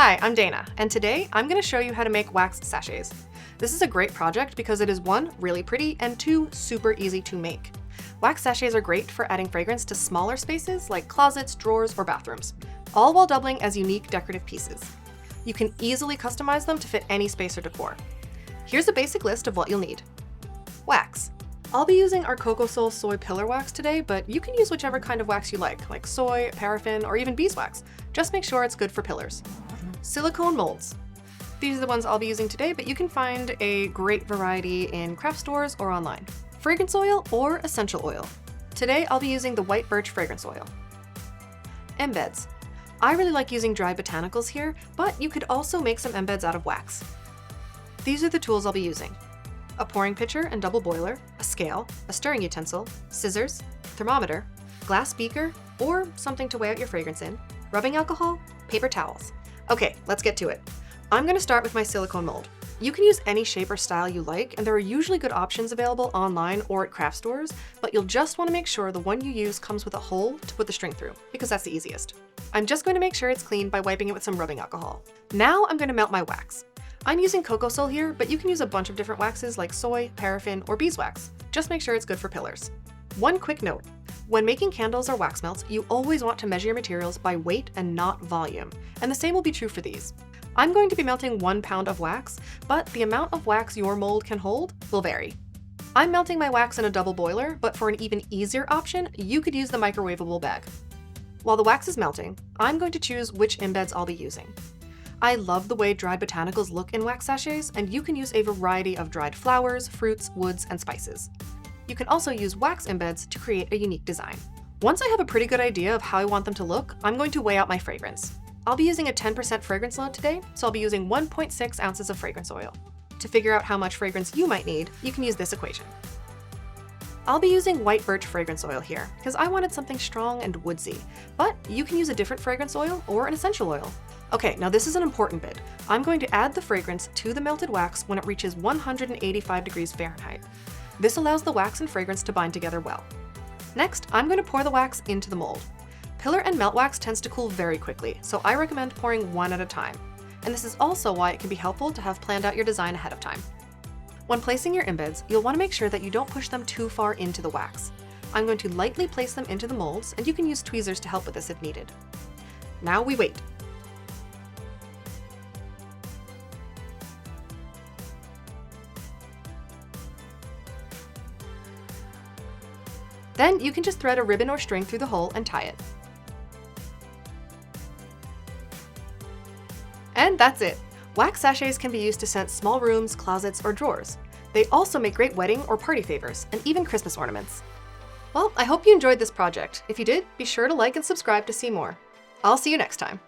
Hi, I'm Dana, and today I'm going to show you how to make wax sachets. This is a great project because it is 1, really pretty, and 2, super easy to make. Wax sachets are great for adding fragrance to smaller spaces like closets, drawers, or bathrooms, all while doubling as unique decorative pieces. You can easily customize them to fit any space or decor. Here's a basic list of what you'll need. Wax. I'll be using our Cocosol soy pillar wax today, but you can use whichever kind of wax you like soy, paraffin, or even beeswax. Just make sure it's good for pillars. Silicone molds. These are the ones I'll be using today, but you can find a great variety in craft stores or online. Fragrance oil or essential oil. Today I'll be using the white birch fragrance oil. Embeds. I really like using dried botanicals here, but you could also make some embeds out of wax. These are the tools I'll be using. A pouring pitcher and double boiler, a scale, a stirring utensil, scissors, thermometer, glass beaker, or something to weigh out your fragrance in, rubbing alcohol, paper towels. Okay, let's get to it. I'm going to start with my silicone mold. You can use any shape or style you like, and there are usually good options available online or at craft stores, but you'll just want to make sure the one you use comes with a hole to put the string through, because that's the easiest. I'm just going to make sure it's clean by wiping it with some rubbing alcohol. Now I'm going to melt my wax. I'm using Cocosol here, but you can use a bunch of different waxes like soy, paraffin, or beeswax. Just make sure it's good for pillars. One quick note. When making candles or wax melts, you always want to measure your materials by weight and not volume, and the same will be true for these. I'm going to be melting 1 pound of wax, but the amount of wax your mold can hold will vary. I'm melting my wax in a double boiler, but for an even easier option, you could use the microwavable bag. While the wax is melting, I'm going to choose which embeds I'll be using. I love the way dried botanicals look in wax sachets, and you can use a variety of dried flowers, fruits, woods, and spices. You can also use wax embeds to create a unique design. Once I have a pretty good idea of how I want them to look, I'm going to weigh out my fragrance. I'll be using a 10% fragrance load today, so I'll be using 1.6 ounces of fragrance oil. To figure out how much fragrance you might need, you can use this equation. I'll be using white birch fragrance oil here, because I wanted something strong and woodsy, but you can use a different fragrance oil or an essential oil. Okay, now this is an important bit. I'm going to add the fragrance to the melted wax when it reaches 185 degrees Fahrenheit. This allows the wax and fragrance to bind together well. Next, I'm going to pour the wax into the mold. Pillar and melt wax tends to cool very quickly, so I recommend pouring one at a time. And this is also why it can be helpful to have planned out your design ahead of time. When placing your embeds, you'll want to make sure that you don't push them too far into the wax. I'm going to lightly place them into the molds, and you can use tweezers to help with this if needed. Now we wait. Then you can just thread a ribbon or string through the hole and tie it. And that's it! Wax sachets can be used to scent small rooms, closets, or drawers. They also make great wedding or party favors, and even Christmas ornaments. Well, I hope you enjoyed this project. If you did, be sure to like and subscribe to see more. I'll see you next time.